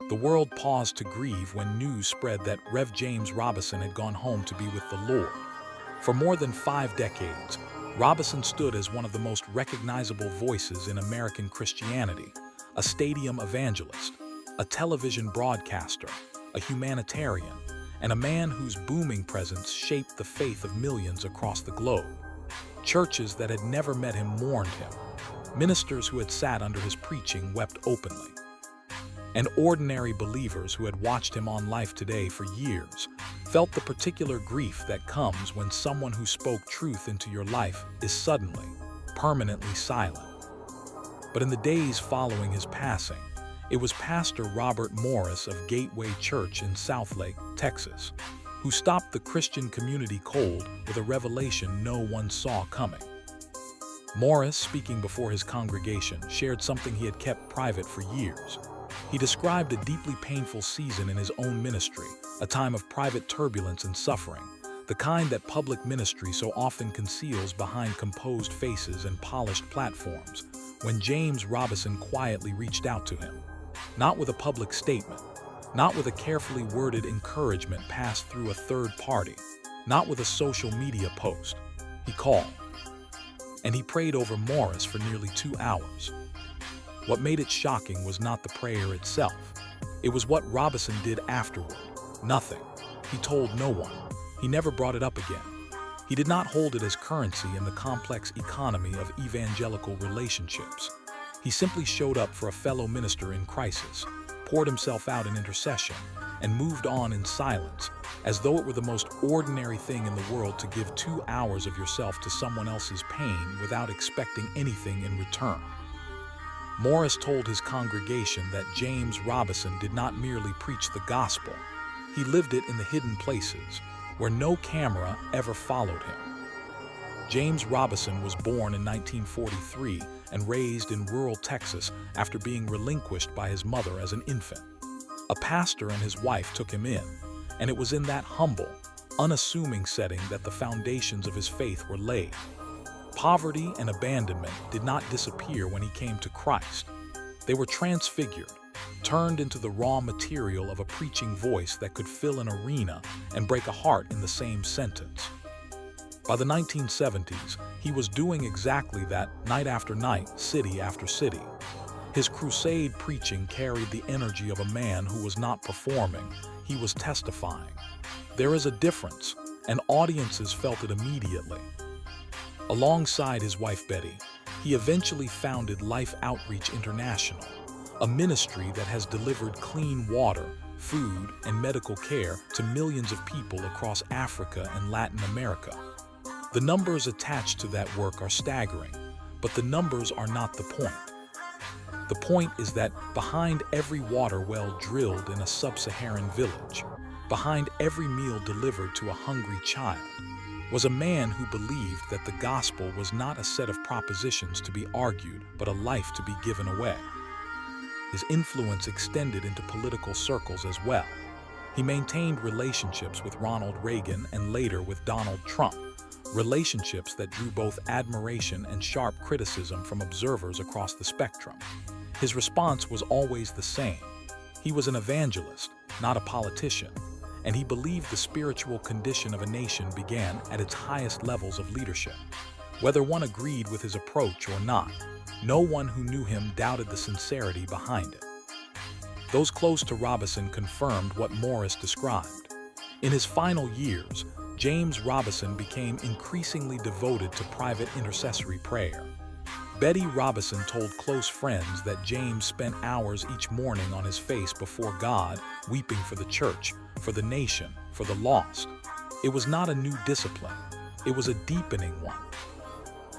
The world paused to grieve when news spread that Rev. James Robison had gone home to be with the Lord. For more than 5 decades, Robison stood as one of the most recognizable voices in American Christianity, a stadium evangelist, a television broadcaster, a humanitarian, and a man whose booming presence shaped the faith of millions across the globe. Churches that had never met him mourned him. Ministers who had sat under his preaching wept openly. And ordinary believers who had watched him on Life Today for years felt the particular grief that comes when someone who spoke truth into your life is suddenly, permanently silent. But in the days following his passing, it was Pastor Robert Morris of Gateway Church in Southlake, Texas, who stopped the Christian community cold with a revelation no one saw coming. Morris, speaking before his congregation, shared something he had kept private for years. He described a deeply painful season in his own ministry, a time of private turbulence and suffering, the kind that public ministry so often conceals behind composed faces and polished platforms, when James Robison quietly reached out to him. Not with a public statement, not with a carefully worded encouragement passed through a third party, not with a social media post. He called. And he prayed over Morris for nearly 2 hours. What made it shocking was not the prayer itself. It was what Robison did afterward. Nothing. He told no one. He never brought it up again. He did not hold it as currency in the complex economy of evangelical relationships. He simply showed up for a fellow minister in crisis, poured himself out in intercession, and moved on in silence, as though it were the most ordinary thing in the world to give 2 hours of yourself to someone else's pain without expecting anything in return. Morris told his congregation that James Robison did not merely preach the gospel. He lived it in the hidden places, where no camera ever followed him. James Robison was born in 1943 and raised in rural Texas after being relinquished by his mother as an infant. A pastor and his wife took him in, and it was in that humble, unassuming setting that the foundations of his faith were laid. Poverty and abandonment did not disappear when he came to Christ. They were transfigured, turned into the raw material of a preaching voice that could fill an arena and break a heart in the same sentence. By the 1970s, he was doing exactly that night after night, city after city. His crusade preaching carried the energy of a man who was not performing, he was testifying. There is a difference, and audiences felt it immediately. Alongside his wife Betty, he eventually founded Life Outreach International, a ministry that has delivered clean water, food, and medical care to millions of people across Africa and Latin America. The numbers attached to that work are staggering, but the numbers are not the point. The point is that behind every water well drilled in a sub-Saharan village, behind every meal delivered to a hungry child, was a man who believed that the gospel was not a set of propositions to be argued, but a life to be given away. His influence extended into political circles as well. He maintained relationships with Ronald Reagan and later with Donald Trump, relationships that drew both admiration and sharp criticism from observers across the spectrum. His response was always the same. He was an evangelist, not a politician, and he believed the spiritual condition of a nation began at its highest levels of leadership. Whether one agreed with his approach or not, no one who knew him doubted the sincerity behind it. Those close to Robison confirmed what Morris described. In his final years, James Robison became increasingly devoted to private intercessory prayer. Betty Robison told close friends that James spent hours each morning on his face before God, weeping for the church, for the nation, for the lost. It was not a new discipline. It was a deepening one.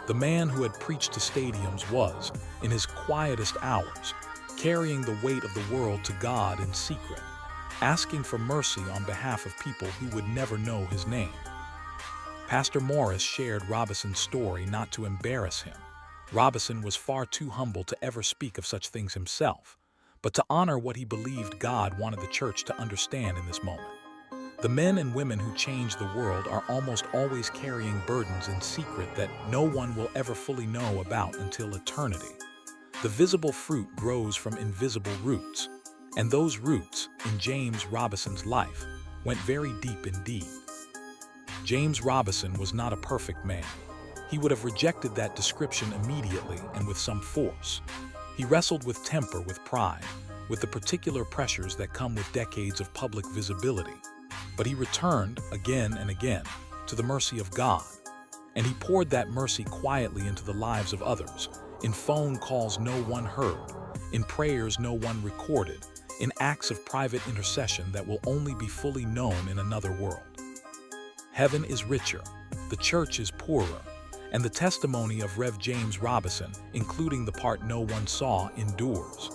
The man who had preached to stadiums was, in his quietest hours, carrying the weight of the world to God in secret, asking for mercy on behalf of people who would never know his name. Pastor Morris shared Robison's story not to embarrass him. Robison was far too humble to ever speak of such things himself, but to honor what he believed God wanted the church to understand in this moment. The men and women who change the world are almost always carrying burdens in secret that no one will ever fully know about until eternity. The visible fruit grows from invisible roots. And those roots, in James Robison's life, went very deep indeed. James Robison was not a perfect man. He would have rejected that description immediately and with some force. He wrestled with temper, with pride, with the particular pressures that come with decades of public visibility. But he returned again and again to the mercy of God, and he poured that mercy quietly into the lives of others, in phone calls no one heard, in prayers no one recorded, in acts of private intercession that will only be fully known in another world. Heaven is richer, the church is poorer, and the testimony of Rev. James Robison, including the part no one saw, endures.